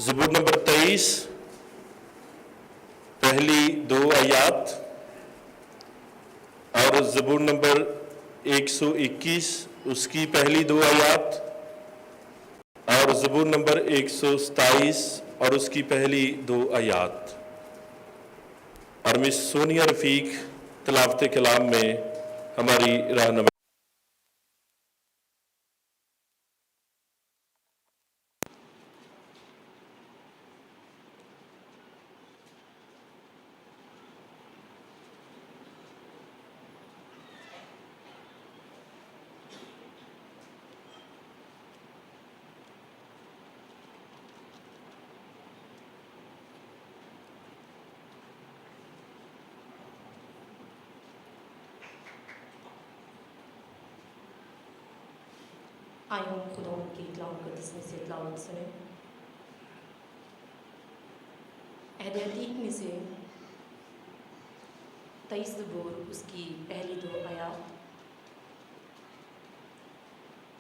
زبور نمبر 23 پہلی 2 آیات اور زبور نمبر 121 اس کی پہلی 2 آیات اور زبور نمبر 127 اور اس کی پہلی 2 آیات۔ اور مس سونیا رفیق تلاوت کلام میں ہماری رہنما۔ آئے ہم خدا کی کلام مقدس میں سے تلاوت سنیں۔ عہد عتیق میں سے 23 زبور اس کی پہلی 2 آیات۔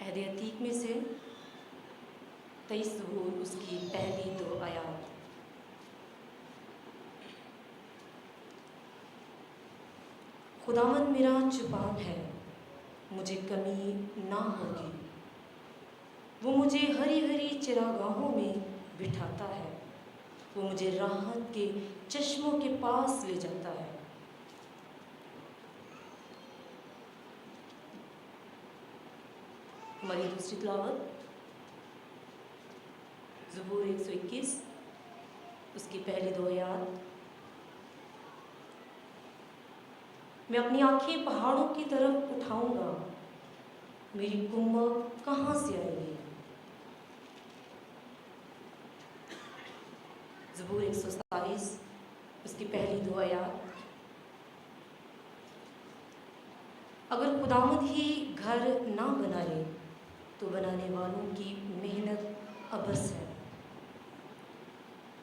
عہد عتیق میں سے 23 زبور اس کی پہلی 2 آیات۔ خداوند میرا چوپان ہے، مجھے کمی نہ ہوگی۔ وہ مجھے ہری ہری چراگاہوں میں بٹھاتا ہے، وہ مجھے راحت کے چشموں کے پاس لے جاتا ہے۔ ہماری دوسری تلاوت زبور 121 اس کی پہلی 2 آیات۔ میں اپنی آنکھیں پہاڑوں کی طرف اٹھاؤں گا، میری کمک کہاں سے آئے گی؟ زبور 127 اس کی پہلی 2 آیات۔ اگر خداوند ہی گھر نہ بنائے تو بنانے والوں کی محنت عبث ہے۔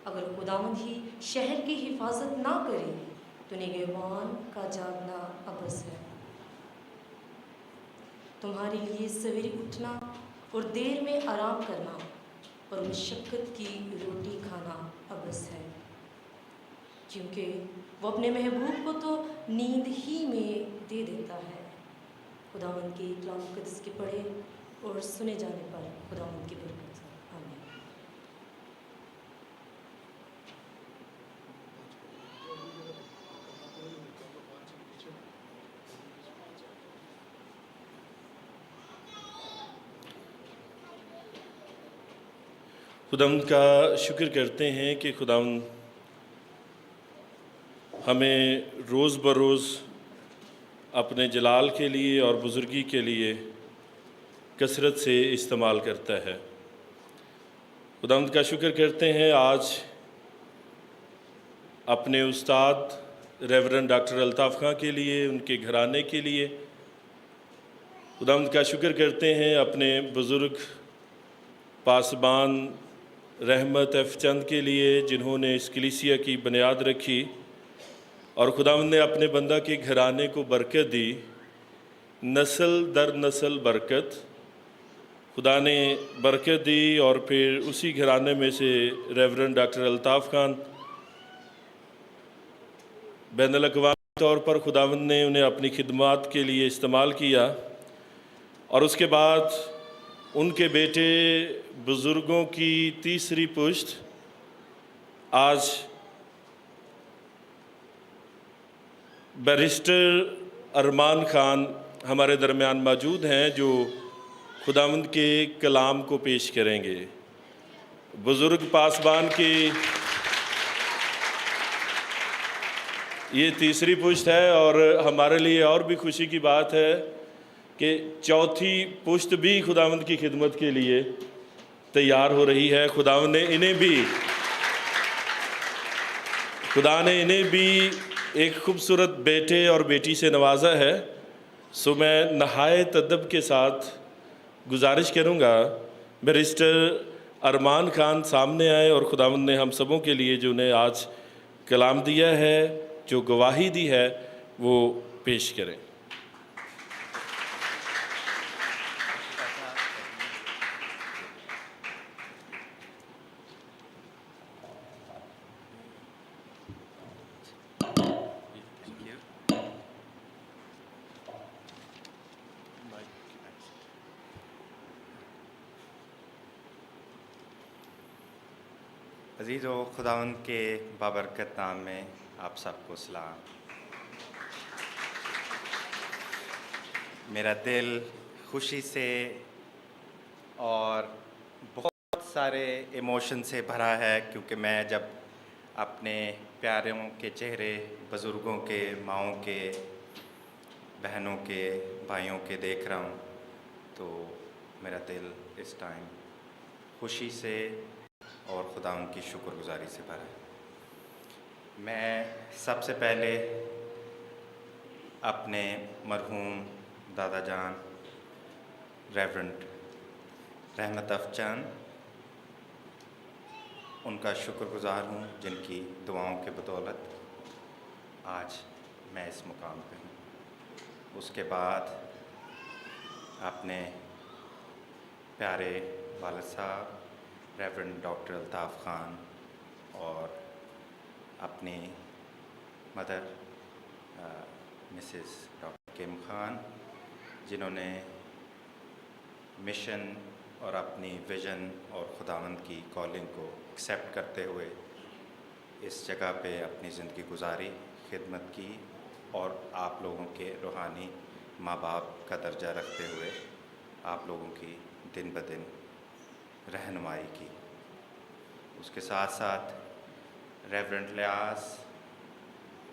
اگر خداوند ہی شہر کی حفاظت نہ کرے تو نگہبان کا جاگنا عبث ہے۔ تمہارے لیے سویرے اٹھنا اور دیر میں آرام کرنا اور مشقت کی روٹی کھانا عبث ہے، کیونکہ وہ اپنے محبوب کو تو نیند ہی میں دے دیتا ہے۔ خداوند کی کلام مقدس کے پڑھے اور سنے جانے پر خداوند کی برکت ہو۔ آمین۔ خداوند کا شکر کرتے ہیں کہ خداوند ہمیں روز بروز اپنے جلال کے لیے اور بزرگی کے لیے کثرت سے استعمال کرتا ہے۔ خداوند کا شکر کرتے ہیں آج اپنے استاد ریورنڈ ڈاکٹر الطاف خان کے لیے، ان کے گھرانے کے لیے۔ خداوند کا شکر کرتے ہیں اپنے بزرگ پاسبان رحمت ایف چند کے لیے، جنہوں نے اس کلیسیا کی بنیاد رکھی اور خداوند نے اپنے بندہ کے گھرانے کو برکت دی، نسل در نسل برکت۔ خدا نے برکت دی اور پھر اسی گھرانے میں سے ریورنڈ ڈاکٹر الطاف خان بین الاقوامی طور پر خداوند نے انہیں اپنی خدمات کے لیے استعمال کیا، اور اس کے بعد ان کے بیٹے بزرگوں کی تیسری پشت آج بیرسٹر ارمان خان ہمارے درمیان موجود ہیں، جو خداوند کے کلام کو پیش کریں گے۔ بزرگ پاسبان کی یہ تیسری پشت ہے، اور ہمارے لیے اور بھی خوشی کی بات ہے کہ چوتھی پشت بھی خداوند کی خدمت کے لیے تیار ہو رہی ہے۔ خدا نے انہیں بھی ایک خوبصورت بیٹے اور بیٹی سے نوازا ہے۔ سو میں نہایت ادب کے ساتھ گزارش کروں گا بیرسٹر ارمان خان سامنے آئے اور خداوند نے ہم سبوں کے لیے جو انہیں آج کلام دیا ہے، جو گواہی دی ہے، وہ پیش کریں۔ عزیز و خداوند کے بابرکت نام میں آپ سب کو سلام۔ میرا دل خوشی سے اور بہت سارے ایموشن سے بھرا ہے، کیونکہ میں جب اپنے پیاروں کے چہرے، بزرگوں کے، ماؤں کے، بہنوں کے، بھائیوں کے دیکھ رہا ہوں تو میرا دل اس ٹائم خوشی سے اور خداوند کی شکر گزاری سے بھرا ہے۔ میں سب سے پہلے اپنے مرحوم دادا جان ریورنڈ رحمت افچند ان کا شکر گزار ہوں، جن کی دعاؤں کے بدولت آج میں اس مقام پہ ہوں۔ اس کے بعد اپنے پیارے والد صاحب ریورنڈ ڈاکٹر الطاف خان اور اپنی mother Mrs doctor came Khan, جنہوں نے مشن اور اپنی ویژن اور خداوند کی کالنگ کو ایکسیپٹ کرتے ہوئے اس جگہ پہ اپنی زندگی گزاری، خدمت کی اور آپ لوگوں کے روحانی ماں باپ کا درجہ رکھتے ہوئے آپ لوگوں کی دن بدن رہنمائی کی۔ اس کے ساتھ ساتھ ریورنڈ لیاس،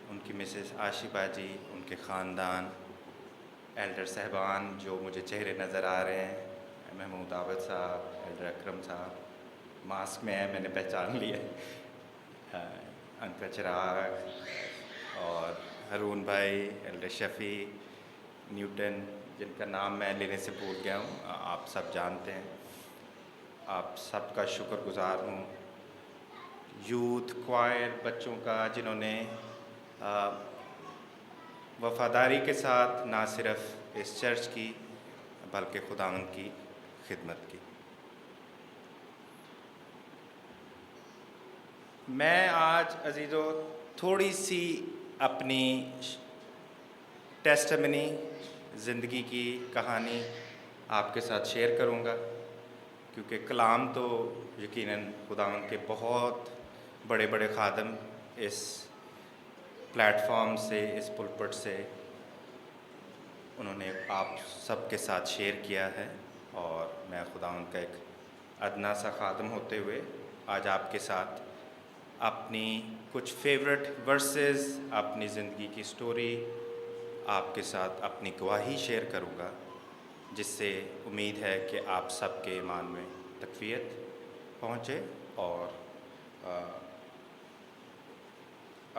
ان کی مسز عاشقہ جی، ان کے خاندان، ایلڈر صاحبان جو مجھے چہرے نظر آ رہے ہیں، محمود عابد صاحب، ایلڈر اکرم صاحب ماسک میں ہے، میں نے پہچان لیا، انکل چراغ اور ہارون بھائی، ایلڈر شفیع، نیوٹن، جن کا نام میں لینے سے بھول گیا ہوں، آپ سب جانتے ہیں۔ آپ سب کا شکر گزار ہوں۔ یوتھ کوائر بچوں کا، جنہوں نے وفاداری کے ساتھ نہ صرف اس چرچ کی بلکہ خداوند کی خدمت کی۔ میں آج عزیزو تھوڑی سی اپنی ٹیسٹمنی، زندگی کی کہانی آپ کے ساتھ شیئر کروں گا، کیونکہ کلام تو یقیناً خداوند کے بہت بڑے بڑے خادم اس پلیٹ فارم سے، اس پلپٹ سے انہوں نے آپ سب کے ساتھ شیئر کیا ہے، اور میں خداوند کا ایک ادنا سا خادم ہوتے ہوئے آج آپ کے ساتھ اپنی کچھ فیورٹ ورسز، اپنی زندگی کی سٹوری، آپ کے ساتھ اپنی گواہی شیئر کروں گا، جس سے امید ہے کہ آپ سب کے ایمان میں تقویت پہنچے اور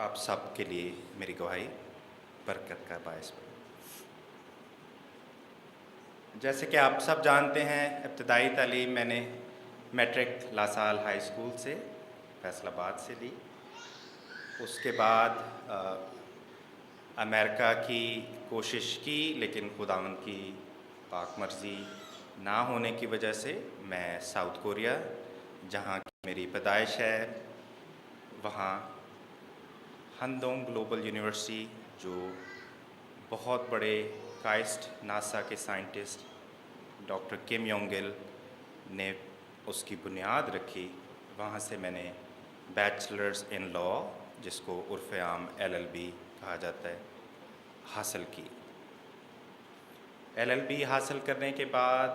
آپ سب کے لیے میری گواہی برکت کا باعث بنے۔ جیسے کہ آپ سب جانتے ہیں، ابتدائی تعلیم میں نے میٹرک لاسال ہائی اسکول سے فیصل آباد سے لی۔ اس کے بعد امریکہ کی کوشش کی، لیکن خداوند کی پاک مرضی نہ ہونے کی وجہ سے میں ساؤتھ کوریا، جہاں کی میری پیدائش ہے، وہاں ہندونگ گلوبل یونیورسٹی، جو بہت بڑے کائسٹ ناسا کے سائنٹسٹ ڈاکٹر کم یونگ گل نے اس کی بنیاد رکھی، وہاں سے میں نے بیچلرز ان لا، جس کو عرف عام LLB کہا جاتا ہے، حاصل کی۔ LLB حاصل کرنے کے بعد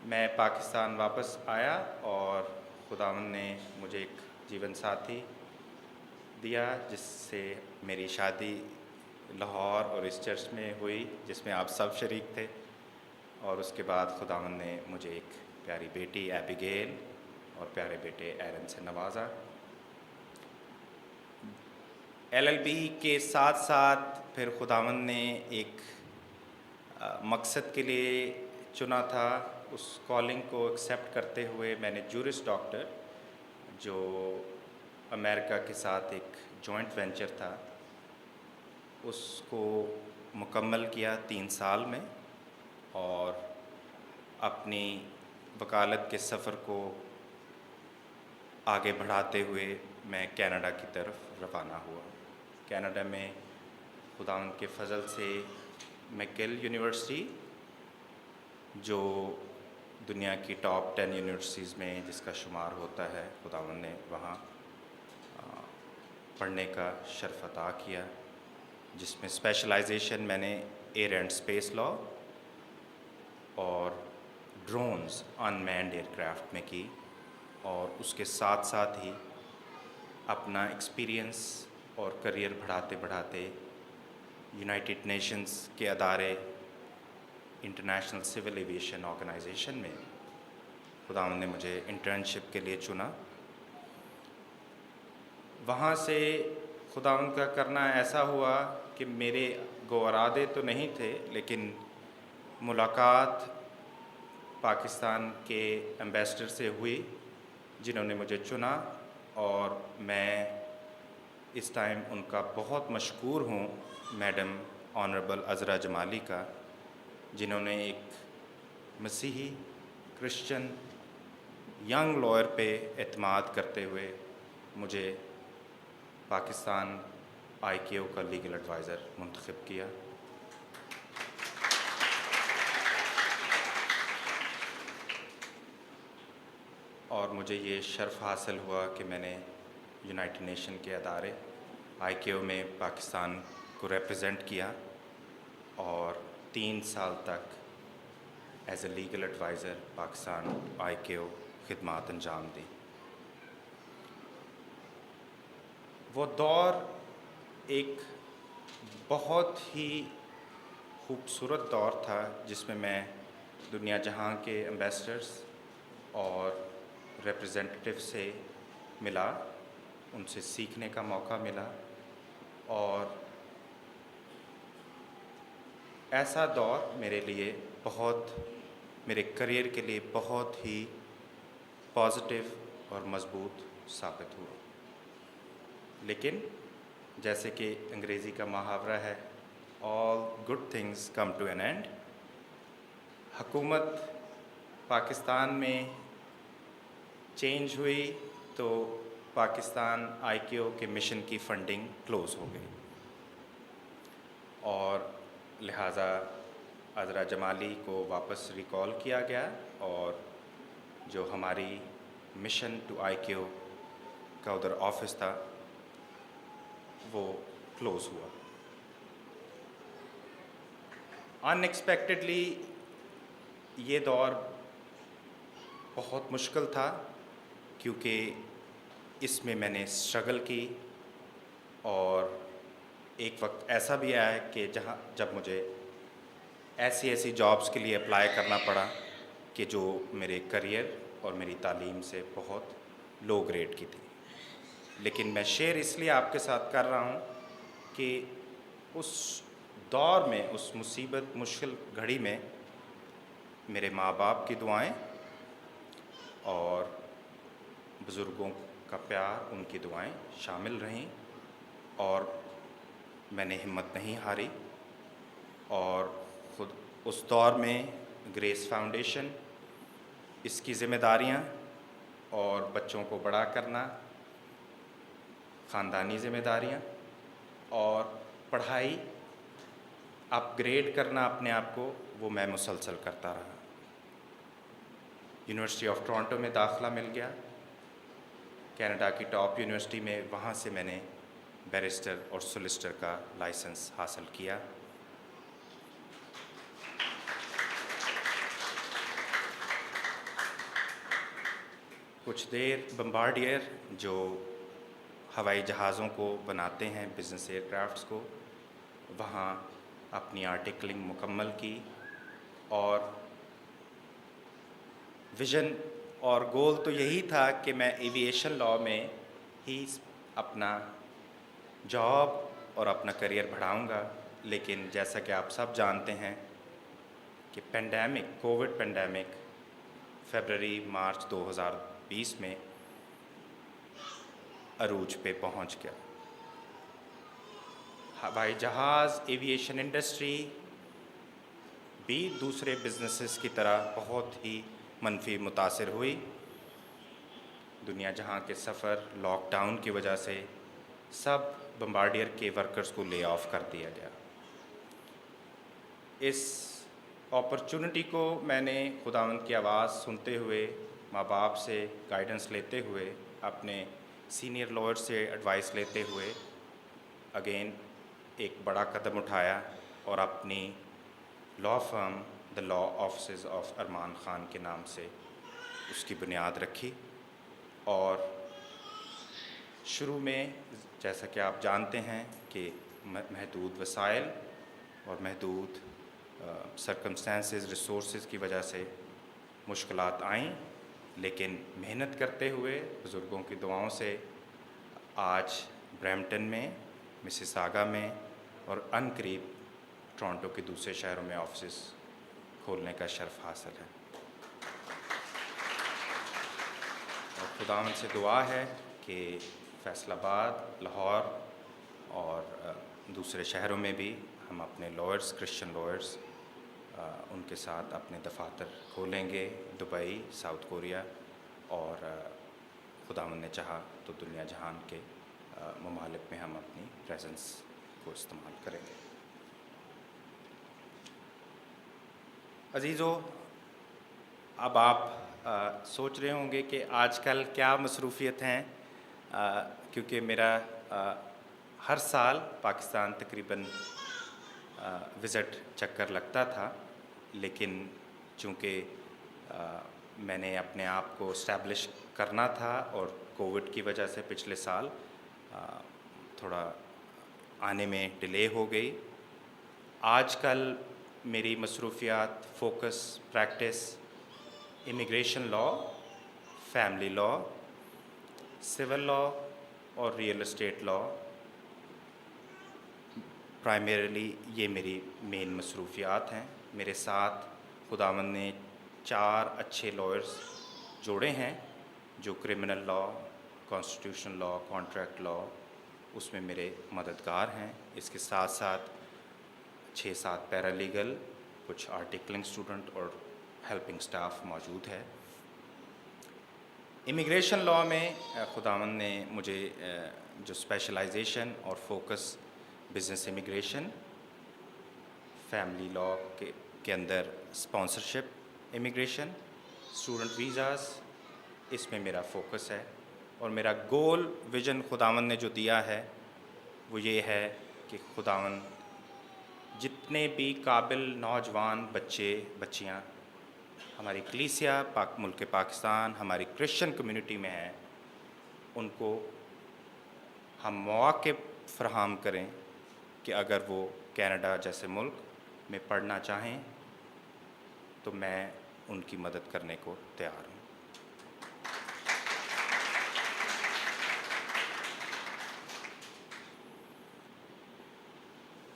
میں پاکستان واپس آیا اور خداوند نے مجھے ایک جیون ساتھی دیا، جس سے میری شادی لاہور اور اس چرچ میں ہوئی، جس میں آپ سب شریک تھے، اور اس کے بعد خداوند نے مجھے ایک پیاری بیٹی ایبیگیل اور پیارے بیٹے ایرن سے نوازا۔ LLB کے ساتھ ساتھ پھر خداوند نے ایک مقصد کے لیے چنا تھا، اس کالنگ کو ایکسیپٹ کرتے ہوئے میں نے جورس ڈاکٹر، جو امریکہ کے ساتھ ایک جوائنٹ وینچر تھا، اس کو مکمل کیا 3 سال میں، اور اپنی وکالت کے سفر کو آگے بڑھاتے ہوئے میں کینیڈا کی طرف روانہ ہوا۔ کینیڈا میں خداوند کے فضل سے میکگل یونیورسٹی، جو دنیا کی ٹاپ 10 یونیورسٹیز میں جس کا شمار ہوتا ہے، خداوند نے وہاں پڑھنے کا شرف عطا کیا، جس میں اسپیشلائزیشن میں نے ایئر اینڈ اسپیس لا اور ڈرونز ان مینڈ ایئر کرافٹ میں کی، اور اس کے ساتھ ساتھ ہی اپنا ایکسپیرینس اور کریئر بڑھاتے بڑھاتے یونائٹڈ نیشنز کے ادارے انٹرنیشنل سول ایویشن آرگنائزیشن میں خداوند نے مجھے انٹرنشپ کے لیے چنا۔ وہاں سے خداوند کا کرنا ایسا ہوا کہ میرے ارادے تو نہیں تھے، لیکن ملاقات پاکستان کے ایمبیسڈر سے ہوئی جنہوں نے مجھے چنا، اور میں اس ٹائم ان کا بہت مشکور ہوں، میڈم آنریبل عذرا جمالی کا، جنہوں نے ایک مسیحی کرسچن ینگ لائر پہ اعتماد کرتے ہوئے مجھے پاکستان ICAO کا لیگل ایڈوائزر منتخب کیا۔ اور مجھے یہ شرف حاصل ہوا کہ میں نے یونائٹڈ نیشن کے ادارے ICAO میں پاکستان کو ریپرزینٹ کیا، اور 3 سال تک as a legal adviser Pakistan ICAO خدمات انجام دی۔ وہ دور ایک بہت ہی خوبصورت دور تھا، جس میں دنیا جہاں کے ایمبیسڈرز اور ریپرزینٹیو سے ملا، ان سے سیکھنے کا موقع ملا، اور ایسا دور میرے لیے میرے کریئر کے لیے بہت ہی پازیٹیو اور مضبوط ثابت ہوا۔ لیکن جیسے کہ انگریزی کا محاورہ ہے، all good things come to an end، حکومت پاکستان میں چینج ہوئی تو پاکستان ICAO کے مشن کی فنڈنگ کلوز ہو گئی، اور لہٰذا عذرا جمالی کو واپس ریکال کیا گیا، اور جو ہماری مشن ٹو ICAO کا ادھر آفس تھا وہ کلوز ہوا۔ ان ایکسپیکٹڈلی یہ دور بہت مشکل تھا، کیونکہ اس میں نے اسٹرگل کی، اور ایک وقت ایسا بھی آیا کہ جب مجھے ایسی جابس کے لیے اپلائی کرنا پڑا کہ جو میرے کریئر اور میری تعلیم سے بہت لو گریڈ کی تھی۔ لیکن میں شیئر اس لیے آپ کے ساتھ کر رہا ہوں کہ اس دور میں، اس مصیبت مشکل گھڑی میں میرے ماں باپ کی دعائیں اور بزرگوں کا پیار، ان کی دعائیں شامل رہیں، اور میں نے ہمت نہیں ہاری، اور خود اس دور میں گریس فاؤنڈیشن، اس کی ذمہ داریاں اور بچوں کو بڑا کرنا، خاندانی ذمہ داریاں اور پڑھائی اپ گریڈ کرنا اپنے آپ کو، وہ میں مسلسل کرتا رہا۔ یونیورسٹی آف ٹورنٹو میں داخلہ مل گیا، کینیڈا کی ٹاپ یونیورسٹی میں، وہاں سے میں نے بیرسٹر اور سولسٹر کا لائسنس حاصل کیا۔ کچھ دیر بمبارڈیئر جو ہوائی جہازوں کو بناتے ہیں، بزنس ایئر کرافٹس کو، وہاں اپنی آرٹیکلنگ مکمل کی، اور ویژن اور گول تو یہی تھا کہ میں ایویشن لا میں ہی اپنا جاب اور اپنا کریئر بڑھاؤں گا۔ لیکن جیسا کہ آپ سب جانتے ہیں کہ کووڈ پینڈیمک فیبرری مارچ 2020 میں عروج پہ پہنچ گیا۔ ہوائی جہاز، ایویشن انڈسٹری بھی دوسرے بزنسز کی طرح بہت ہی منفی متاثر ہوئی۔ دنیا جہاں کے سفر لاک ڈاؤن کی وجہ سے سب بمبارڈیئر کے ورکرز کو لے آف کر دیا گیا۔ اس اپرچونٹی کو میں نے خداوند کی آواز سنتے ہوئے، ماں باپ سے گائیڈنس لیتے ہوئے، اپنے سینئر لائر سے ایڈوائس لیتے ہوئے اگین ایک بڑا قدم اٹھایا اور اپنی law firm the law offices of Arman Khan کے نام سے اس کی بنیاد رکھی. اور شروع میں جیسا کہ آپ جانتے ہیں کہ محدود وسائل اور محدود سرکمسٹانسز ریسورسز کی وجہ سے مشکلات آئیں، لیکن محنت کرتے ہوئے بزرگوں کی دعاؤں سے آج برمپٹن میں، مسیساگا میں اور ان قریب ٹورانٹو کے دوسرے شہروں میں آفسز کھولنے کا شرف حاصل ہے. اور خداوند سے دعا ہے کہ فیصل آباد، لاہور اور دوسرے شہروں میں بھی ہم اپنے لائرز، کرسچن لائرز، ان کے ساتھ اپنے دفاتر کھولیں گے، دبئی، ساؤتھ کوریا، اور خداوند نے چاہا تو دنیا جہان کے ممالک میں ہم اپنی پریزنس کو استعمال کریں گے. عزیزو، اب آپ سوچ رہے ہوں گے کہ آج کل کیا مصروفیت ہیں، کیونکہ میرا ہر سال پاکستان تقریباً وزٹ چکر لگتا تھا، لیکن چونکہ میں نے اپنے آپ کو اسٹیبلش کرنا تھا اور کووڈ کی وجہ سے پچھلے سال تھوڑا آنے میں ڈیلے ہو گئی. آج کل میری مصروفیات، focus, practice immigration law, family law, civil law اور ریئل اسٹیٹ لاء، پرائمریلی یہ میری مین مصروفیات ہیں. میرے ساتھ خداوند نے 4 اچھے لائرز جوڑے ہیں جو criminal law, constitution law, contract law, اس میں میرے مددگار ہیں. اس کے ساتھ ساتھ 6-7 پیرالیگل، کچھ آرٹیکلنگ اسٹوڈنٹ اور ہیلپنگ سٹاف موجود ہے. امیگریشن لاء میں خداوند نے مجھے جو اسپیشلائزیشن اور focus business immigration, family law کے اندر اسپانسرشپ امیگریشن، اسٹوڈنٹ ویزاز، اس میں میرا فوکس ہے. اور میرا گول، ویژن خداوند نے جو دیا ہے وہ یہ ہے کہ خداوند جتنے بھی قابل نوجوان بچے بچیاں ہماری کلیسیا، ملک پاکستان، ہماری کرسچن کمیونٹی میں ہیں، ان کو ہم مواقع فراہم کریں کہ اگر وہ کینیڈا جیسے ملک میں پڑھنا چاہیں تو میں ان کی مدد کرنے کو تیار ہوں.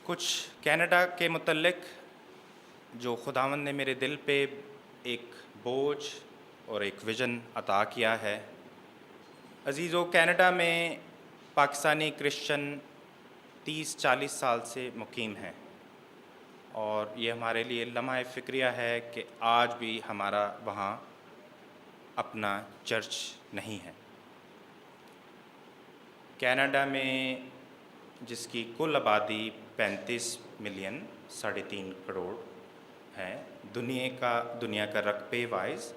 کچھ کینیڈا کے متعلق جو خداوند نے میرے دل پہ ایک بوجھ اور ایک ویژن عطا کیا ہے. عزیزو، کینیڈا میں پاکستانی کرسچن 30-40 سال سے مقیم ہیں، اور یہ ہمارے لیے لمحہ فکریہ ہے کہ آج بھی ہمارا وہاں اپنا چرچ نہیں ہے. کینیڈا میں جس کی کل آبادی 35 ملین، 3.5 کروڑ ہے، دنیا کا رقبے وائز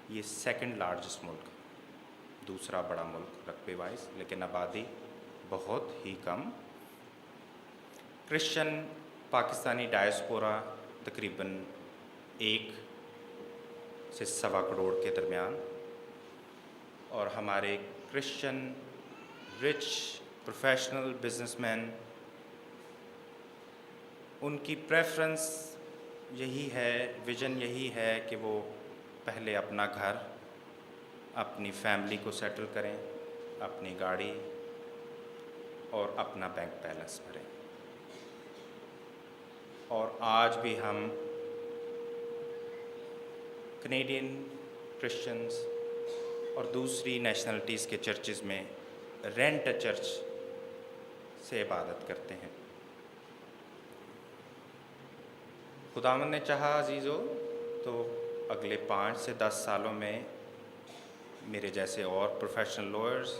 یہ سیکنڈ لارجسٹ ملک، دوسرا بڑا ملک رقبے وائز، لیکن آبادی بہت ہی کم. کرسچن پاکستانی ڈائسپورا تقریباً 1 سے 1.25 کروڑ کے درمیان، اور ہمارے Christian rich professional business man, ان کی پریفرنس یہی ہے، ویژن یہی ہے کہ وہ پہلے اپنا گھر، اپنی فیملی کو سیٹل کریں، اپنی گاڑی اور اپنا بینک بیلنس بھریں. اور آج بھی ہم کینیڈین کرسچنز اور دوسری نیشنلٹیز کے چرچز میں رینٹ چرچ سے عبادت کرتے ہیں. خداوند نے چاہا عزیزو تو اگلے 5 سے 10 سالوں میں میرے جیسے اور professional lawyers,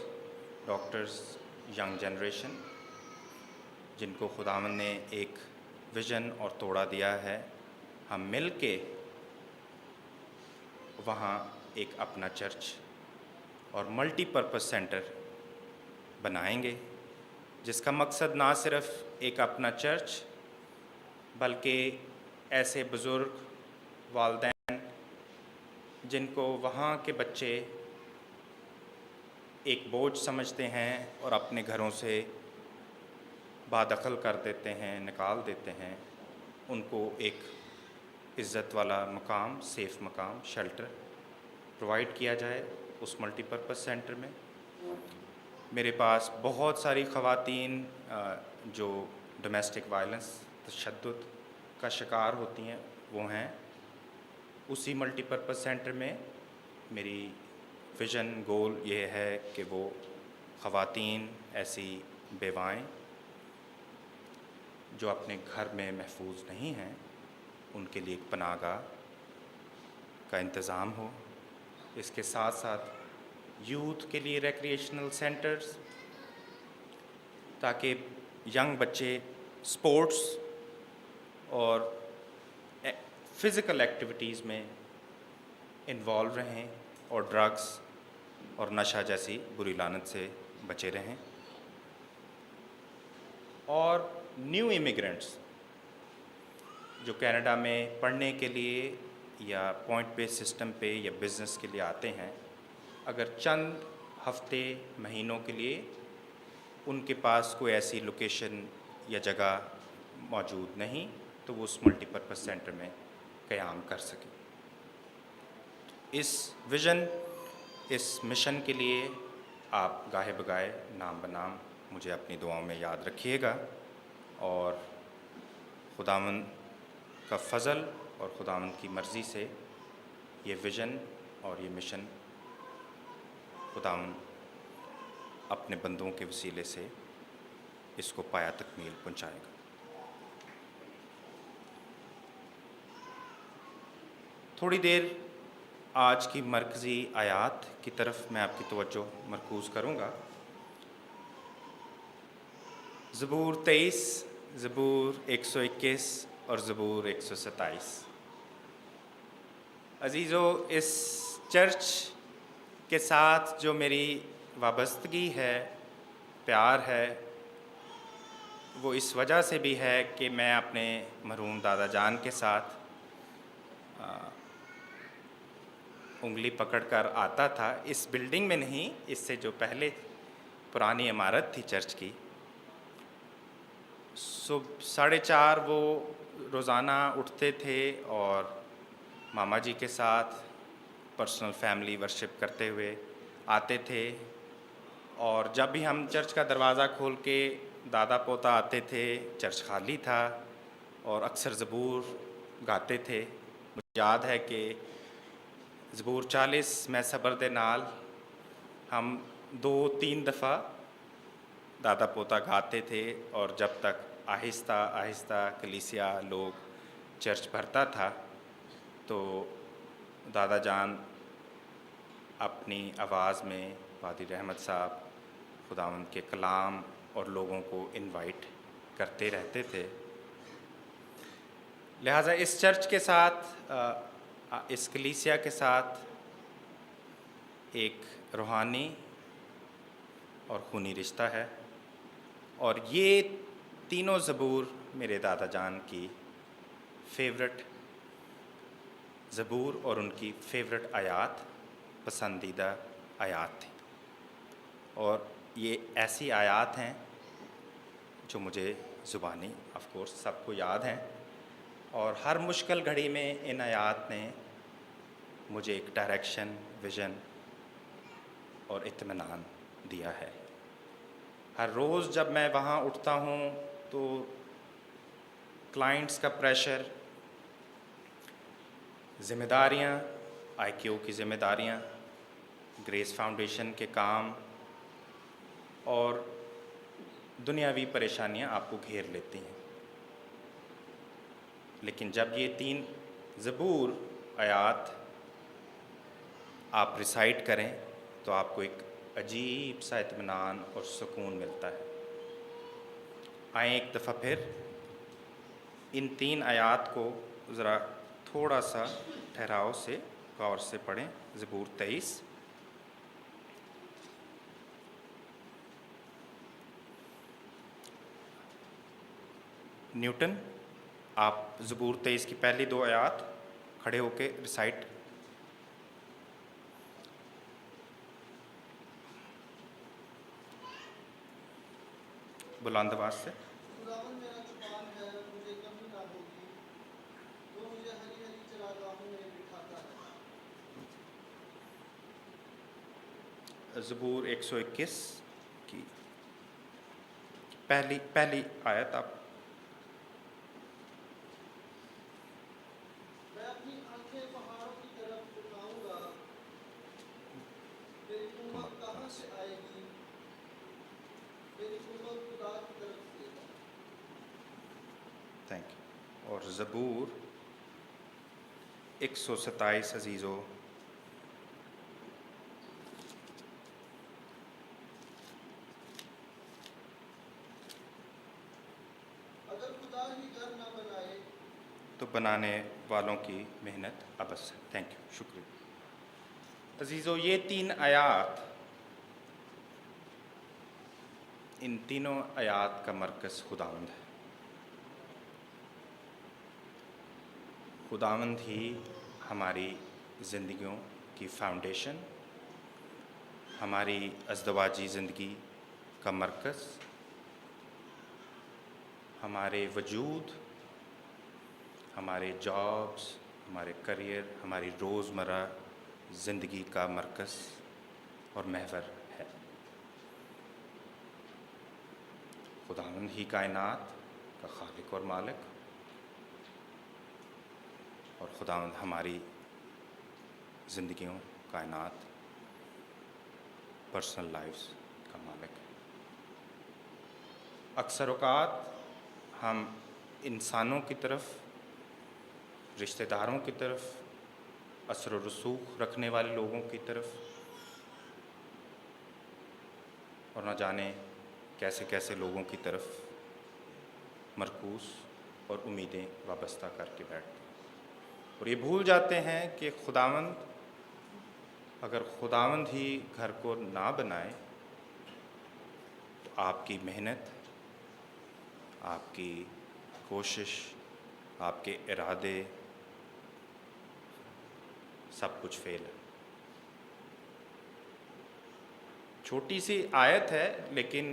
doctors, young generation جن کو خداوند نے ایک ویژن اور توڑا دیا ہے ہم مل کے وہاں ایک اپنا چرچ اور ملٹی پرپز سینٹر بنائیں گے، جس کا مقصد نہ صرف ایک اپنا چرچ بلکہ ایسے بزرگ والدین جن کو وہاں کے بچے ایک بوجھ سمجھتے ہیں اور اپنے گھروں سے بادخل کر دیتے ہیں، نکال دیتے ہیں، ان کو ایک عزت والا مقام، سیف مقام، شیلٹر پرووائڈ کیا جائے اس ملٹی پرپز سینٹر میں۔ میرے پاس بہت ساری خواتین جو ڈومیسٹک وائلنس، تشدد کا شکار ہوتی ہیں، وہ ہیں اسی ملٹی پرپز سینٹر میں۔ میری ویژن گول یہ ہے کہ وہ خواتین، ایسی بیوائیں جو اپنے گھر میں محفوظ نہیں ہیں، ان کے لیے ایک پناہ گاہ کا انتظام ہو۔ اس کے ساتھ ساتھ یوتھ کے لیے ریکریشنل سینٹرز، تاکہ ینگ بچے سپورٹس اور فزیکل ایکٹیویٹیز میں انوالو رہیں اور ڈرگس اور نشہ جیسی بری لعنت سے بچے رہیں۔ اور نیو امیگرنٹس جو کینیڈا میں پڑھنے کے لیے یا پوائنٹ بیس سسٹم پہ یا بزنس کے لیے آتے ہیں، اگر چند ہفتے، مہینوں کے لیے ان کے پاس کوئی ایسی لوکیشن یا جگہ موجود نہیں تو وہ اس ملٹی پرپز سینٹر میں قیام کر سکیں۔ اس ویژن، اس مشن کے لیے آپ گاہے بگاہے، نام بنام مجھے اپنی دعاؤں میں یاد رکھیے گا، اور خداوند کا فضل اور خداوند کی مرضی سے یہ ویژن اور یہ مشن خداوند اپنے بندوں کے وسیلے سے اس کو پایا تکمیل پہنچائے گا۔ تھوڑی دیر آج کی مرکزی آیات کی طرف میں آپ کی توجہ مرکوز کروں گا۔ زبور 23، زبور 121 اور زبور 127۔ عزیزو، اس چرچ کے ساتھ جو میری وابستگی ہے، پیار ہے، وہ اس وجہ سے بھی ہے کہ میں اپنے مرحوم دادا جان کے ساتھ انگلی پکڑ کر آتا تھا۔ اس بلڈنگ میں نہیں، اس سے جو پہلے پرانی عمارت تھی چرچ کی، صبح 4:30 وہ روزانہ اٹھتے تھے اور ماما جی کے ساتھ پرسنل فیملی ورشپ کرتے ہوئے آتے تھے، اور جب بھی ہم چرچ کا دروازہ کھول کے دادا پوتا آتے تھے، چرچ خالی تھا، اور اکثر زبور گاتے تھے۔ مجھے یاد ہے کہ زبور 40 میں صبر دے نال ہم 2-3 دفعہ دادا پوتا گاتے تھے، اور جب تک آہستہ آہستہ کلیسیا لوگ چرچ بھرتا تھا تو دادا جان اپنی آواز میں پادری رحمت صاحب خداوند کے کلام اور لوگوں کو انوائٹ کرتے رہتے تھے۔ لہٰذا اس چرچ کے ساتھ، اس کلیسیا کے ساتھ ایک روحانی اور خونی رشتہ ہے، اور یہ تینوں زبور میرے دادا جان کی فیورٹ زبور اور ان کی فیورٹ آیات، پسندیدہ آیات تھیں، اور یہ ایسی آیات ہیں جو مجھے زبانی آف کورس سب کو یاد ہیں، اور ہر مشکل گھڑی میں ان آیات نے مجھے ایک ڈائریکشن، ویژن اور اطمینان دیا ہے۔ ہر روز جب میں وہاں اٹھتا ہوں تو کلائنٹس کا پریشر، ذمہ داریاں، آئی کیو کی ذمہ داریاں، گریس فاؤنڈیشن کے کام اور دنیاوی پریشانیاں آپ کو گھیر لیتی ہیں، لیکن جب یہ 3 زبور آیات آپ ریسائٹ کریں تو آپ کو ایک عجیب سا اطمینان اور سکون ملتا ہے۔ آئیں ایک دفعہ پھر ان 3 آیات کو ذرا تھوڑا سا ٹھہراؤ سے غور سے پڑھیں زبور 23۔ نیوٹن، آپ زبور 23 کی پہلی 2 آیات کھڑے ہو کے ریسائٹ۔ بلند آواز سے۔ خداوند میرا چوپان ہے، مجھے کمی نہ ہوگی، وہ مجھے ہری ہری چراگاہوں میں بٹھاتا ہے۔ زبور 121 کی پہلی آیت آپ۔ میں اپنی آنکھیں پہاڑوں کی طرف اٹھاؤں گا، میری قوت کہاں سے آئے گی؟ میری قوت خدا کی طرف سے ہے۔ Thank you. اور زبور 127 عزیزو، اگر خدا ہی گھر نہ بنائے تو بنانے والوں کی محنت ابس ہے۔ تھینک یو، شکریہ عزیزو۔ یہ 3 آیات، ان تینوں آیات کا مرکز خداوند ہے۔ خداوند ہی ہماری زندگیوں کی فاؤنڈیشن، ہماری ازدواجی زندگی کا مرکز، ہمارے وجود، ہمارے جابس، ہمارے کریئر، ہماری روزمرہ زندگی کا مرکز اور محور ہے۔ خداوند ہی کائنات کا خالق اور مالک، اور خداوند ہماری زندگیوں، کائنات، پرسنل لائفز کا مالک ہے۔ اکثر اوقات ہم انسانوں کی طرف، رشتہ داروں کی طرف، اثر و رسوخ رکھنے والے لوگوں کی طرف، اور نہ جانے کیسے کیسے لوگوں کی طرف مرکوز اور امیدیں وابستہ کر کے بیٹھتے ہیں، اور یہ بھول جاتے ہیں کہ اگر خداوند ہی گھر کو نہ بنائے تو آپ کی محنت، آپ کی کوشش، آپ کے ارادے، سب کچھ فیل ہے۔ چھوٹی سی آیت ہے، لیکن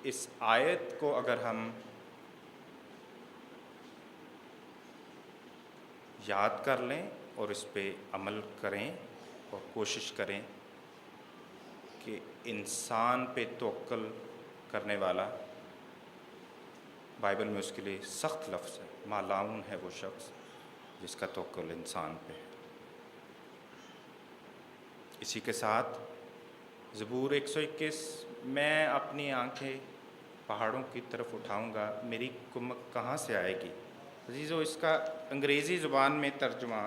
اس آیت کو اگر ہم یاد کر لیں اور اس پہ عمل کریں اور کوشش کریں کہ انسان پہ توکل کرنے والا، بائبل میں اس کے لیے سخت لفظ ہے، مالعون ہے وہ شخص جس کا توکل انسان پہ ہے۔ اسی کے ساتھ زبور 121، میں اپنی آنکھیں پہاڑوں کی طرف اٹھاؤں گا، میری کمک کہاں سے آئے گی؟ عزیزو، اس کا انگریزی زبان میں ترجمہ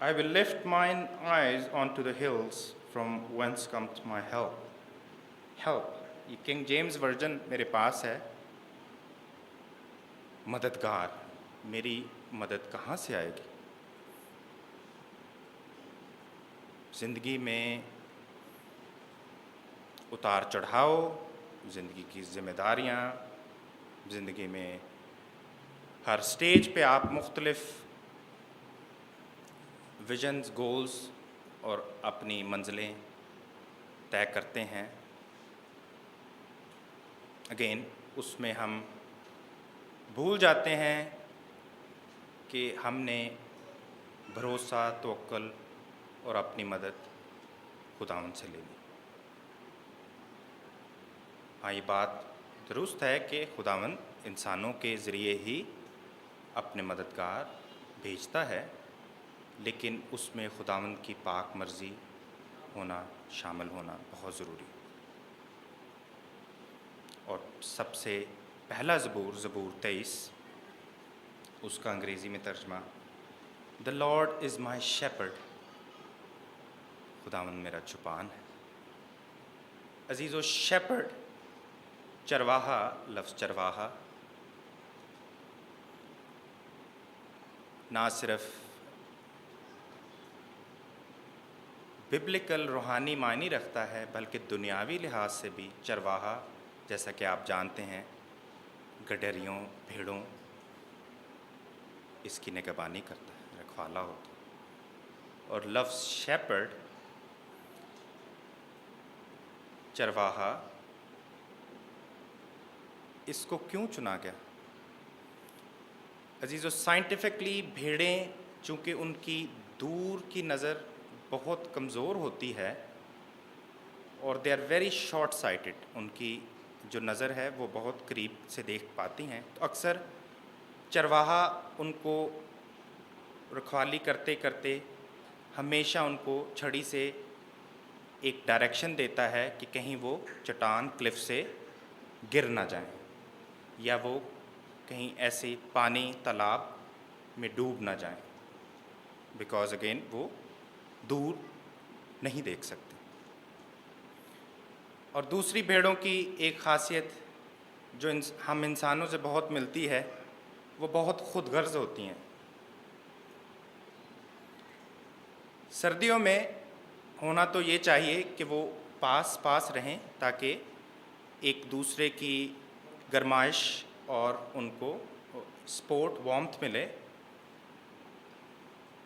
I will lift mine eyes onto the hills from whence comes my help. Help، یہ کنگ جیمز ورژن میرے پاس ہے۔ مددگار، میری مدد کہاں سے آئے گی؟ زندگی میں اتار چڑھاؤ، زندگی کی ذمہ داریاں، زندگی میں ہر سٹیج پہ آپ مختلف ویژنز، گولز اور اپنی منزلیں طے کرتے ہیں۔ اگین اس میں ہم بھول جاتے ہیں کہ ہم نے بھروسہ، توکل اور اپنی مدد خداوند سے لے لی۔ ہاں، یہ بات درست ہے کہ خداوند انسانوں کے ذریعے ہی اپنے مددگار بھیجتا ہے، لیکن اس میں خداوند کی پاک مرضی ہونا، شامل ہونا بہت ضروری ہے۔ اور سب سے پہلا زبور 23، اس کا انگریزی میں ترجمہ The Lord is my shepherd، خداوند میرا چوپان ہے۔ عزیزو، shepherd، چرواہا، لفظ چرواہا نہ صرف ببلکل روحانی معنی رکھتا ہے بلکہ دنیاوی لحاظ سے بھی چرواہا، جیسا کہ آپ جانتے ہیں، گڈریوں، بھیڑوں، اس کی نگہبانی کرتا ہے، رکھوالا ہوتا ہے۔ اور لفظ شیپرڈ، چرواہا، اس کو کیوں چنا گیا؟ عزیزو، سائنٹیفکلی بھیڑیں چونکہ ان کی دور کی نظر بہت کمزور ہوتی ہے اور they are very short sighted, ان کی جو نظر ہے وہ بہت قریب سے دیکھ پاتی ہیں، تو اکثر چرواہا ان کو رکھوالی کرتے کرتے ہمیشہ ان کو چھڑی سے ایک ڈائریکشن دیتا ہے کہ کہیں وہ چٹان کلف سے گر نہ جائیں یا وہ کہیں ایسے پانی تالاب میں ڈوب نہ جائیں، بیکاز اگین وہ دور نہیں دیکھ سکتے۔ اور دوسری بھیڑوں کی ایک خاصیت جو ہم انسانوں سے بہت ملتی ہے، وہ بہت خود غرض ہوتی ہیں۔ سردیوں میں ہونا تو یہ چاہیے کہ وہ پاس پاس رہیں تاکہ ایک دوسرے کی گرمائش اور ان کو سپورٹ وارمتھ ملے۔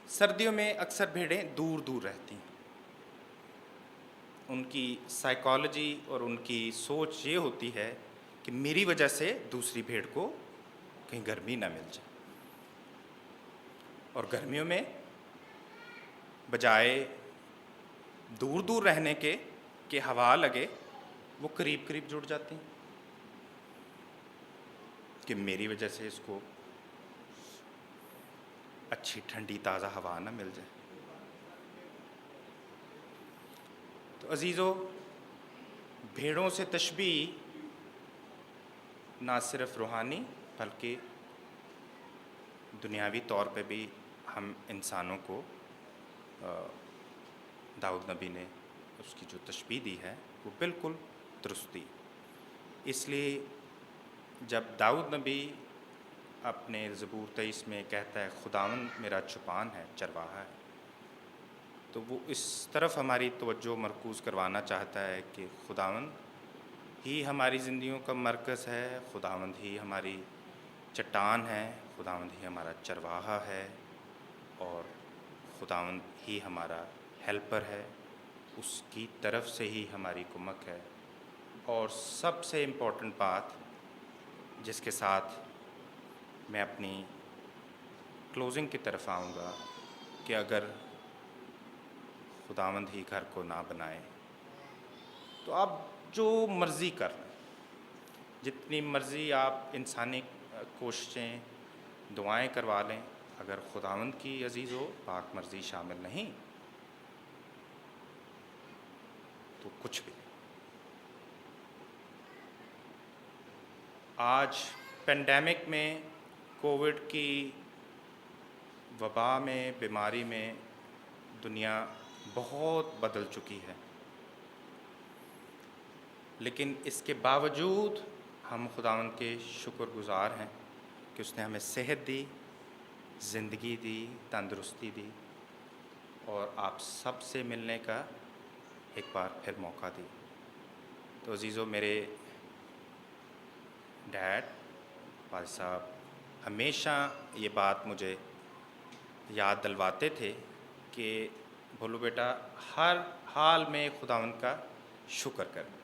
سردیوں میں اکثر بھیڑیں دور دور رہتی ہیں، ان کی سائیکالوجی اور ان کی سوچ یہ ہوتی ہے کہ میری وجہ سے دوسری بھیڑ کو کہیں گرمی نہ مل جائے۔ اور گرمیوں میں بجائے دور دور رہنے کے کہ ہوا لگے، وہ قریب قریب جڑ جاتی ہیں کہ میری وجہ سے اس کو اچھی ٹھنڈی تازہ ہوا نہ مل جائے۔ تو عزیزو، بھیڑوں سے تشبیہ نہ صرف روحانی بلکہ دنیاوی طور پہ بھی ہم انسانوں کو داؤد نبی نے اس کی جو تشبیہ دی ہے وہ بالکل درست دی۔ اس لیے جب داؤد نبی اپنے زبور 23 میں کہتا ہے خداوند میرا چوپان ہے، چرواہا ہے، تو وہ اس طرف ہماری توجہ مرکوز کروانا چاہتا ہے کہ خداوند ہی ہماری زندگیوں کا مرکز ہے، خداوند ہی ہماری چٹان ہے، خداوند ہی ہمارا چرواہا ہے، اور خداوند ہی ہمارا ہیلپر ہے، اس کی طرف سے ہی ہماری کمک ہے۔ اور سب سے امپورٹنٹ بات جس کے ساتھ میں اپنی کلوزنگ کی طرف آؤں گا کہ اگر خداوند ہی گھر کو نہ بنائے تو آپ جو مرضی کر لیں، جتنی مرضی آپ انسانی کوششیں دعائیں کروا لیں، اگر خداوند کی عزیز و پاک مرضی شامل نہیں تو کچھ بھی نہیں۔ آج پینڈیمک میں، کووڈ کی وبا میں، بیماری میں دنیا بہت بدل چکی ہے، لیکن اس کے باوجود ہم خداوند کے شکر گزار ہیں کہ اس نے ہمیں صحت دی، زندگی دی، تندرستی دی، اور آپ سب سے ملنے کا ایک بار پھر موقع دی۔ تو عزیزو، میرے ڈیڈ والد صاحب ہمیشہ یہ بات مجھے یاد دلواتے تھے کہ بھولو بیٹا، ہر حال میں خداوند کا شکر کریں۔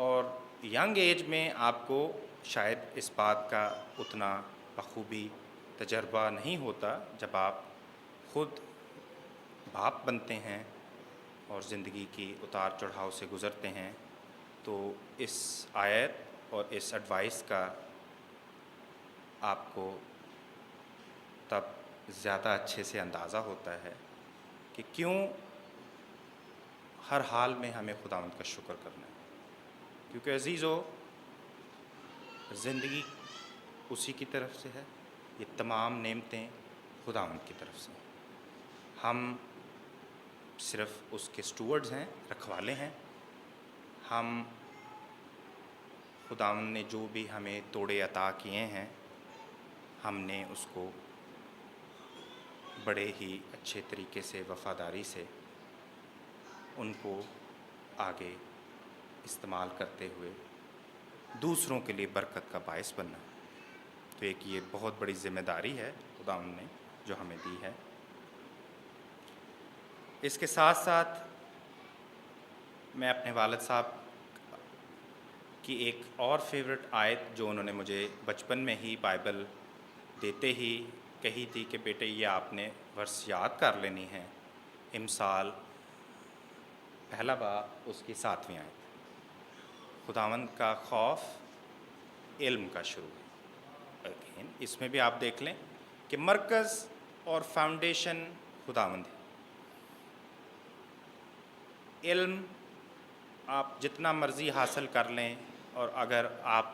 اور ینگ ایج میں آپ کو شاید اس بات کا اتنا بخوبی تجربہ نہیں ہوتا، جب آپ خود باپ بنتے ہیں اور زندگی کی اتار چڑھاؤ سے گزرتے ہیں، تو اس آیت اور اس ایڈوائس کا آپ کو تب زیادہ اچھے سے اندازہ ہوتا ہے کہ کیوں ہر حال میں ہمیں خداوند کا شکر کرنا ہے، کیونکہ عزیزو زندگی اسی کی طرف سے ہے، یہ تمام نعمتیں خداوند کی طرف سے ہیں، ہم صرف اس کے سٹوورڈز ہیں، رکھوالے ہیں۔ ہم خداوند نے جو بھی ہمیں توڑے عطا کیے ہیں ہم نے اس کو بڑے ہی اچھے طریقے سے وفاداری سے ان کو آگے استعمال کرتے ہوئے دوسروں کے لیے برکت کا باعث بننا. تو ایک یہ بہت بڑی ذمہ داری ہے خداوند نے جو ہمیں دی ہے. اس کے ساتھ ساتھ میں اپنے والد صاحب کی ایک اور فیورٹ آیت جو انہوں نے مجھے بچپن میں ہی بائبل دیتے ہی کہی تھی کہ بیٹے یہ آپ نے ورس یاد کر لینی ہے. امثال پہلا باب اس کی 7ویں آیت. خداوند کا خوف علم کا شروع ہے. Again, اس میں بھی آپ دیکھ لیں کہ مرکز اور فاؤنڈیشن خداوند ہے. علم آپ جتنا مرضی حاصل کر لیں اور اگر آپ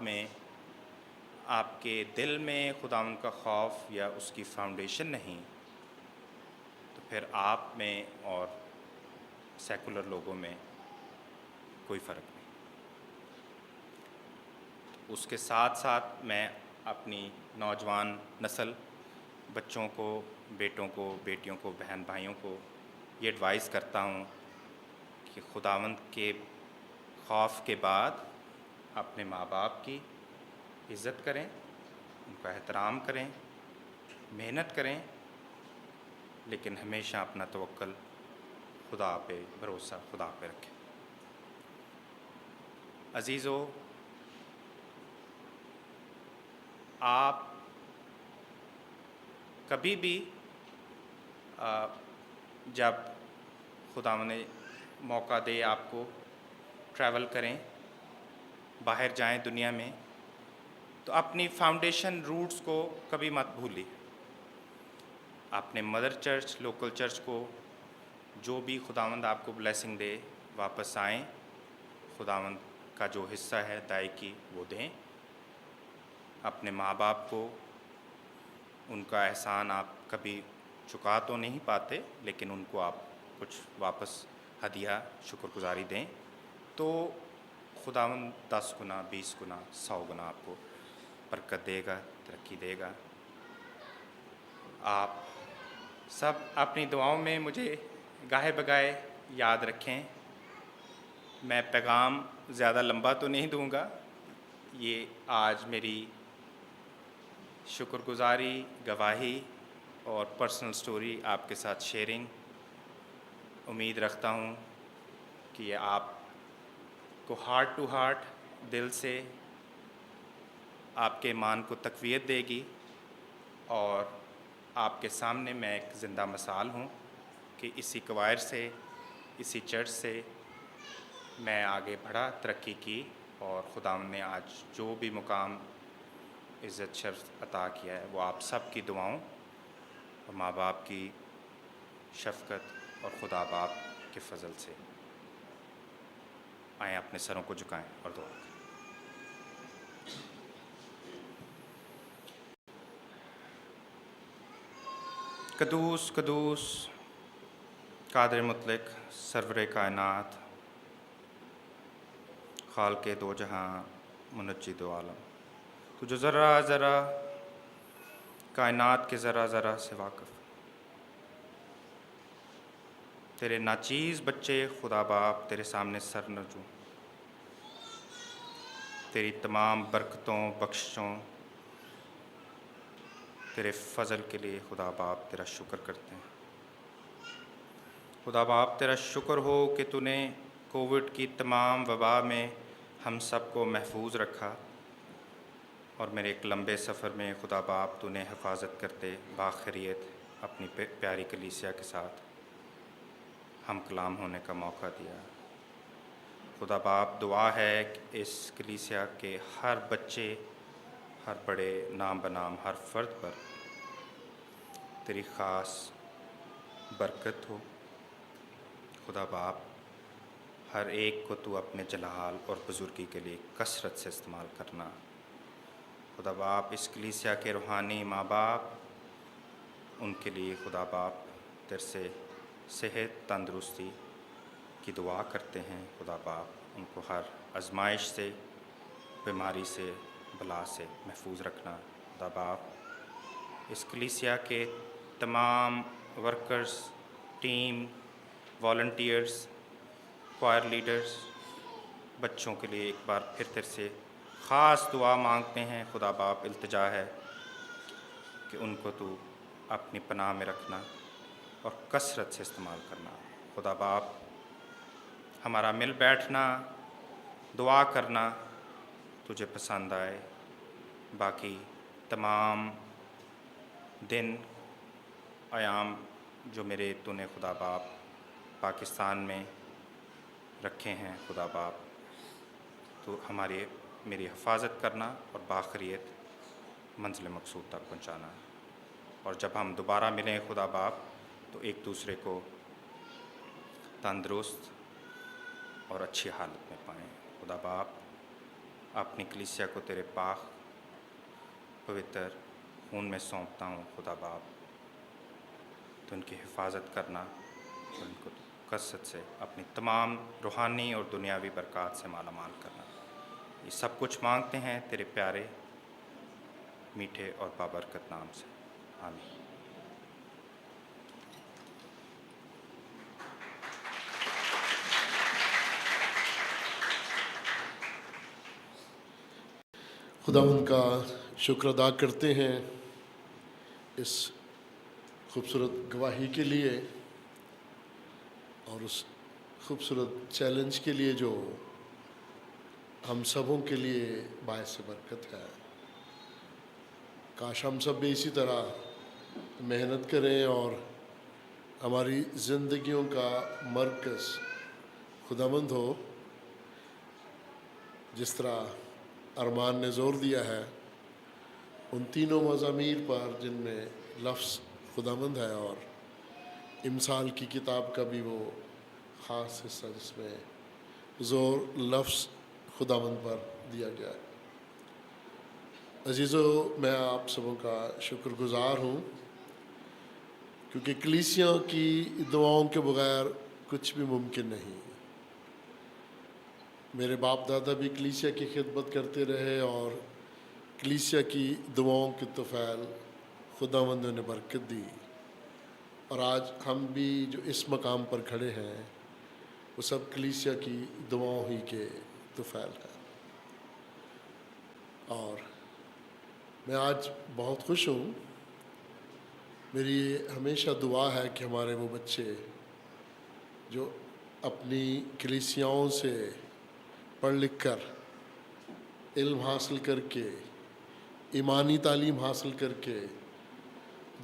کے دل میں خداوند کا خوف یا اس کی فاؤنڈیشن نہیں تو پھر آپ میں اور سیکولر لوگوں میں کوئی فرق نہیں. اس کے ساتھ ساتھ میں اپنی نوجوان نسل بچوں کو، بیٹوں کو، بیٹیوں کو، بہن بھائیوں کو یہ ایڈوائز کرتا ہوں کہ خداوند کے خوف کے بعد اپنے ماں باپ کی عزت کریں، ان کا احترام کریں، محنت کریں، لیکن ہمیشہ اپنا توکل خدا پہ، بھروسہ خدا پہ رکھیں. عزیزو، آپ کبھی بھی جب خداوند نے موقع دے آپ کو ٹریول کریں، باہر جائیں دنیا میں، تو اپنی فاؤنڈیشن روٹس کو کبھی مت بھولیے. اپنے مدر چرچ، لوکل چرچ کو جو بھی خداوند آپ کو بلیسنگ دے واپس آئیں، خداوند کا جو حصہ ہے دائی کی وہ دیں. اپنے ماں باپ کو ان کا احسان آپ کبھی چکا تو نہیں پاتے، لیکن ان کو آپ کچھ واپس ہدیہ شکر گزاری دیں تو خداوند 10 گنا، 20 گنا، 100 گنا آپ کو برکت دے گا، ترقی دے گا. آپ سب اپنی دعاؤں میں مجھے گاہے بگائے یاد رکھیں. میں پیغام زیادہ لمبا تو نہیں دوں گا. یہ آج میری شکر گزاری، گواہی اور پرسنل سٹوری آپ کے ساتھ شیئرنگ. امید رکھتا ہوں کہ یہ آپ کو ہارٹ ٹو ہارٹ، دل سے آپ کے ایمان کو تقویت دے گی. اور آپ کے سامنے میں ایک زندہ مثال ہوں کہ اسی کوائر سے، اسی چرچ سے میں آگے بڑھا، ترقی کی، اور خداوند نے آج جو بھی مقام عزت شرف عطا کیا ہے وہ آپ سب کی دعاؤں اور ماں باپ کی شفقت اور خدا باپ کے فضل سے. آئیں اپنے سروں کو جھکائیں اور دعا کریں. قدوس قدوس قادر مطلق سرور کائنات، خالق دو جہاں، منجی دو عالم، تو جو ذرا ذرا کائنات کے ذرا ذرا سے واقف، تیرے ناچیز بچے خدا باپ تیرے سامنے سر نجوں، تیری تمام برکتوں، بخششوں، تیرے فضل کے لیے خدا باپ تیرا شکر کرتے ہیں. خدا باپ تیرا شکر ہو کہ تو نے کووڈ کی تمام وبا میں ہم سب کو محفوظ رکھا، اور میرے ایک لمبے سفر میں خدا باپ تو نے حفاظت کرتے باخریت اپنی پیاری کلیسیا کے ساتھ ہم کلام ہونے کا موقع دیا. خدا باپ دعا ہے کہ اس کلیسیا کے ہر بچے، ہر بڑے، نام بنام ہر فرد پر تیری خاص برکت ہو. خدا باپ ہر ایک کو تو اپنے جلال اور بزرگی کے لیے کثرت سے استعمال کرنا. خدا باپ اس کلیسیا کے روحانی ماں باپ، ان کے لیے خدا باپ تیر سے صحت، تندرستی کی دعا کرتے ہیں. خدا باپ ان کو ہر آزمائش سے، بیماری سے، بلا سے محفوظ رکھنا. خدا باپ اس کلیسیا کے تمام ورکرز، ٹیم، والنٹیئرز، کوائر لیڈرز، بچوں کے لیے ایک بار پھر تیر سے خاص دعا مانگتے ہیں۔ خدا باپ، التجا ہے کہ ان کو تو اپنی پناہ میں رکھنا اور کثرت سے استعمال کرنا۔ خدا باپ، ہمارا مل بیٹھنا، دعا کرنا تجھے پسند آئے۔ باقی تمام دن ایام جو میرے تو نے خدا باپ پاکستان میں رکھے ہیں، خدا باپ تو میری حفاظت کرنا اور بآخریت منزل مقصود تک پہنچانا۔ اور جب ہم دوبارہ ملیں خدا باپ تو ایک دوسرے کو تندرست اور اچھی حالت میں پائیں۔ خدا باپ، اپنی کلیسیا کو تیرے پاک پوتر خون میں سونپتا ہوں۔ خدا باپ، تو ان کی حفاظت کرنا اور ان کو کثرت سے اپنی تمام روحانی اور دنیاوی برکات سے مالا مال کرنا۔ یہ سب کچھ مانگتے ہیں تیرے پیارے، میٹھے اور بابرکت نام سے، آمین۔ خداوند کا شکر ادا کرتے ہیں اس خوبصورت گواہی کے لیے اور اس خوبصورت چیلنج کے لیے جو ہم سبوں کے لیے باعث برکت ہے۔ کاش ہم سب بھی اسی طرح محنت کریں اور ہماری زندگیوں کا مرکز خداوند ہو، جس طرح ارمان نے زور دیا ہے ان تینوں مضامیر پر جن میں لفظ خداوند ہے، اور امثال کی کتاب کا بھی وہ خاص حصہ جس میں زور لفظ خداوند پر دیا گیا ہے۔ عزیزو، میں آپ سبوں کا شکر گزار ہوں کیونکہ کلیسیوں کی دعاؤں کے بغیر کچھ بھی ممکن نہیں۔ میرے باپ دادا بھی کلیسیا کی خدمت کرتے رہے اور کلیسیا کی دعاؤں کے طفیل خداوند نے برکت دی، اور آج ہم بھی جو اس مقام پر کھڑے ہیں وہ سب کلیسیا کی دعاؤں ہی کے طفیل ہیں۔ اور میں آج بہت خوش ہوں۔ میری ہمیشہ دعا ہے کہ ہمارے وہ بچے جو اپنی کلیسیاؤں سے پڑھ لکھ کر، علم حاصل کر کے، ایمانی تعلیم حاصل کر کے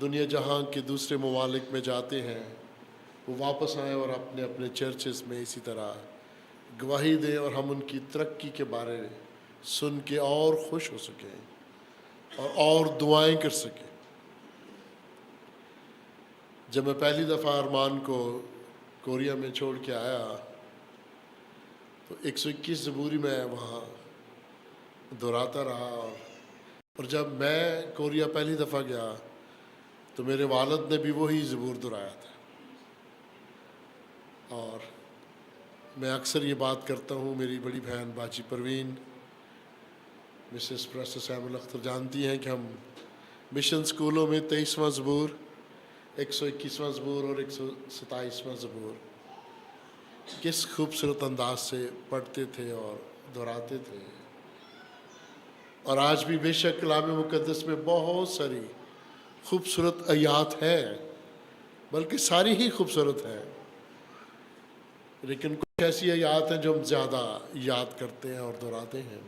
دنیا جہاں کے دوسرے ممالک میں جاتے ہیں، وہ واپس آئیں اور اپنے اپنے چرچز میں اسی طرح گواہی دیں اور ہم ان کی ترقی کے بارے سن کے اور خوش ہو سکیں اور دعائیں کر سکیں۔ جب میں پہلی دفعہ ارمان کو کوریا میں چھوڑ کے آیا تو 121 زبوری میں وہاں دہراتا رہا، اور جب میں کوریا پہلی دفعہ گیا تو میرے والد نے بھی وہی زبور دہرایا تھا۔ اور میں اکثر یہ بات کرتا ہوں، میری بڑی بہن باجی Parveen, Mrs professor Samuel Akhtar جانتی ہیں کہ ہم مشن سکولوں میں 23واں زبور، 121واں زبور اور 127واں زبور کس خوبصورت انداز سے پڑھتے تھے اور دہراتے تھے۔ اور آج بھی بے شک کلام مقدس میں بہت ساری خوبصورت آیات ہیں، بلکہ ساری ہی خوبصورت ہیں، لیکن کچھ ایسی آیات ہیں جو ہم زیادہ یاد کرتے ہیں اور دہراتے ہیں۔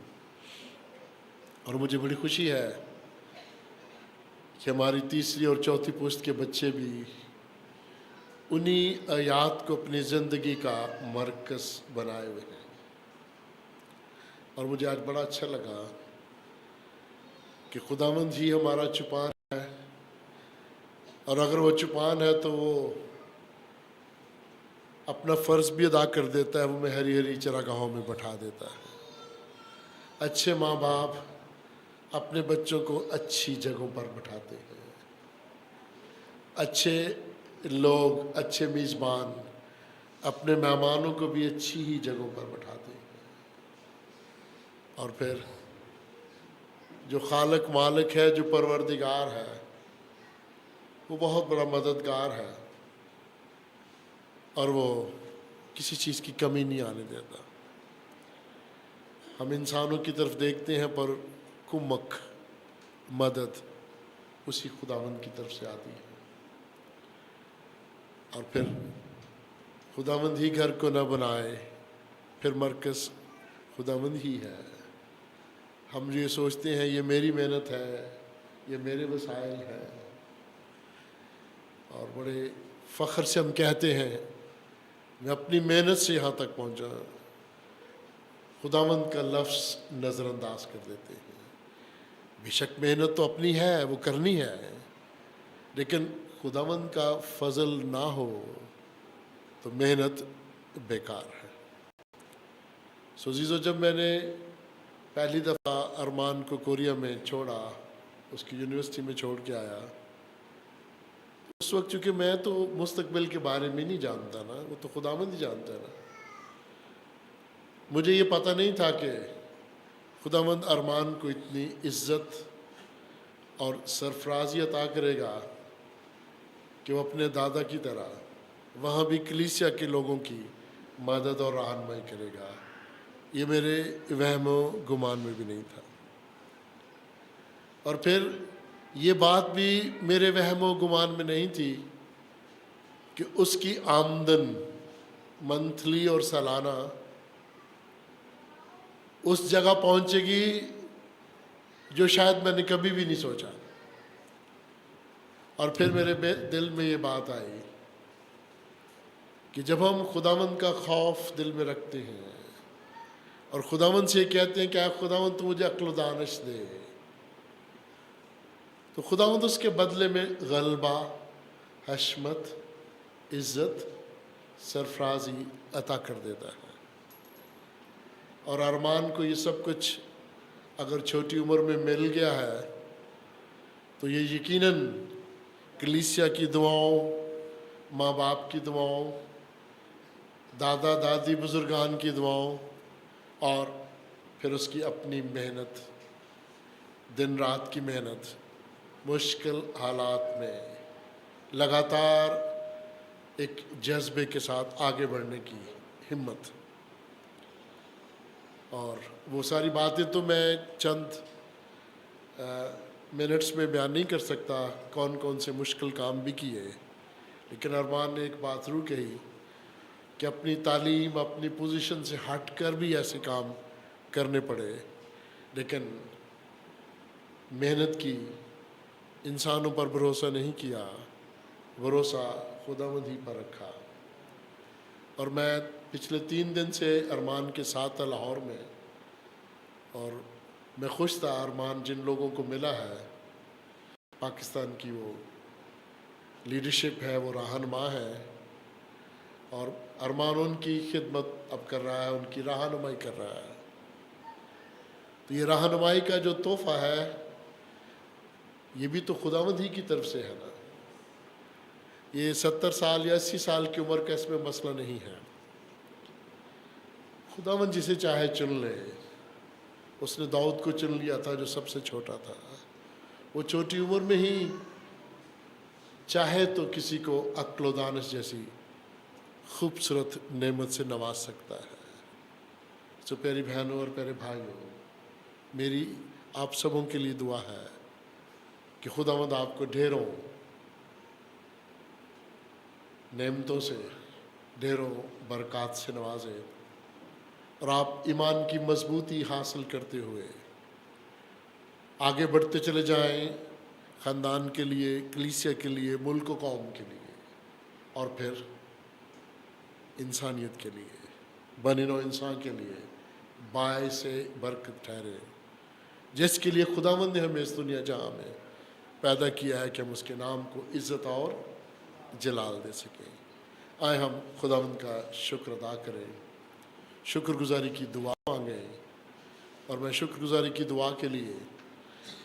اور مجھے بڑی خوشی ہے کہ ہماری تیسری اور چوتھی پوست کے بچے بھی انہی آیات کو اپنی زندگی کا مرکز بنائے ہوئے ہیں۔ اور مجھے آج بڑا اچھا لگا کہ خداوند ہی ہمارا چپان ہے، اور اگر وہ چپان ہے تو وہ اپنا فرض بھی ادا کر دیتا ہے، وہ ہمیں ہری ہری چراگاہوں میں بٹھا دیتا ہے۔ اچھے ماں باپ اپنے بچوں کو اچھی جگہوں پر بٹھاتے ہیں، اچھے لوگ، اچھے میزبان اپنے مہمانوں کو بھی اچھی ہی جگہوں پر بٹھاتے ہیں۔ اور پھر جو خالق مالک ہے، جو پروردگار ہے، وہ بہت بڑا مددگار ہے اور وہ کسی چیز کی کمی نہیں آنے دیتا. ہم انسانوں کی طرف دیکھتے ہیں پر کمک مدد اسی خداوند کی طرف سے آتی ہے. اور پھر خداوند ہی گھر کو نہ بنائے پھر مرکز خداوند ہی ہے. ہم یہ سوچتے ہیں یہ میری محنت ہے، یہ میرے وسائل ہیں، اور بڑے فخر سے ہم کہتے ہیں میں اپنی محنت سے یہاں تک پہنچا. خداوند کا لفظ نظر انداز کر دیتے ہیں. بے شک محنت تو اپنی ہے، وہ کرنی ہے، لیکن خداوند کا فضل نہ ہو تو محنت بیکار ہے. سو عزیزو، جب میں نے پہلی دفعہ ارمان کو کوریا میں چھوڑا، اس کی یونیورسٹی میں چھوڑ کے آیا، اس وقت چونکہ میں تو مستقبل کے بارے میں نہیں جانتا نا، وہ تو خداوند ہی جانتا ہے نا. مجھے یہ پتہ نہیں تھا کہ خداوند ارمان کو اتنی عزت اور سرفرازی عطا کرے گا کہ وہ اپنے دادا کی طرح وہاں بھی کلیسیا کے لوگوں کی مدد اور رہنمائی کرے گا. یہ میرے وہم و گمان میں بھی نہیں تھا. اور پھر یہ بات بھی میرے وہم و گمان میں نہیں تھی کہ اس کی آمدن منتھلی اور سالانہ اس جگہ پہنچے گی جو شاید میں نے کبھی بھی نہیں سوچا. اور پھر میرے دل میں یہ بات آئی کہ جب ہم خداوند کا خوف دل میں رکھتے ہیں اور خداوند سے کہتے ہیں کہ اے خداوند تو مجھے عقل و دانش دے، تو خداوند اس کے بدلے میں غلبہ، حشمت، عزت، سرفرازی عطا کر دیتا ہے. اور ارمان کو یہ سب کچھ اگر چھوٹی عمر میں مل گیا ہے تو یہ یقیناً کلیسیا کی دعاؤں، ماں باپ کی دعاؤں، دادا دادی بزرگان کی دعاؤں، اور پھر اس کی اپنی محنت، دن رات کی محنت، مشکل حالات میں لگاتار ایک جذبے کے ساتھ آگے بڑھنے کی ہمت. اور وہ ساری باتیں تو میں چند منٹس میں بیان نہیں کر سکتا، کون کون سے مشکل کام بھی کیے، لیکن ارمان نے ایک بات ضرور کہی کہ اپنی تعلیم، اپنی پوزیشن سے ہٹ کر بھی ایسے کام کرنے پڑے، لیکن محنت کی، انسانوں پر بھروسہ نہیں کیا، بھروسہ خداوند ہی پر رکھا. اور میں پچھلے 3 دن سے ارمان کے ساتھ تھا لاہور میں، اور میں خوش تھا. ارمان جن لوگوں کو ملا ہے، پاکستان کی وہ لیڈرشپ ہے، وہ رہنما ہے، اور ارمان ان کی خدمت اب کر رہا ہے، ان کی رہنمائی کر رہا ہے. تو یہ رہنمائی کا جو تحفہ ہے یہ بھی تو خداوند ہی کی طرف سے ہے نا. یہ 70 سال یا 80 سال کی عمر کا اس میں مسئلہ نہیں ہے. خداوند جسے چاہے چن لے. اس نے داؤد کو چن لیا تھا جو سب سے چھوٹا تھا. وہ چھوٹی عمر میں ہی چاہے تو کسی کو عقل و دانش جیسی خوبصورت نعمت سے نواز سکتا ہے. تو پیاری بہنوں اور پیارے بھائیوں، میری آپ سبوں کے لیے دعا ہے کہ خداوند آپ کو ڈھیروں نعمتوں سے، ڈھیروں برکات سے نوازے، اور آپ ایمان کی مضبوطی حاصل کرتے ہوئے آگے بڑھتے چلے جائیں، خاندان کے لیے، کلیسیا کے لیے، ملک و قوم کے لیے، اور پھر انسانیت کے لیے، بنی نوع انسان کے لیے باعث برکت ٹھہرے، جس کے لیے خداوند نے ہمیں اس دنیا جہاں میں پیدا کیا ہے کہ ہم اس کے نام کو عزت اور جلال دے سکیں. آئے ہم خداوند کا شکر ادا کریں، شکر گزاری کی دعا مانگیں. اور میں شکر گزاری کی دعا کے لیے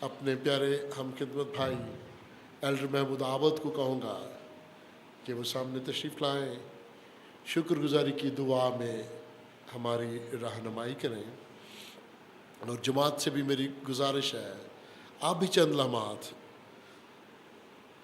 اپنے پیارے ہم خدمت بھائی ایلڈر محمود عابد کو کہوں گا کہ وہ سامنے تشریف لائیں، شکر گزاری کی دعا میں ہماری رہنمائی کریں. اور جماعت سے بھی میری گزارش ہے، آپ بھی چند لمحات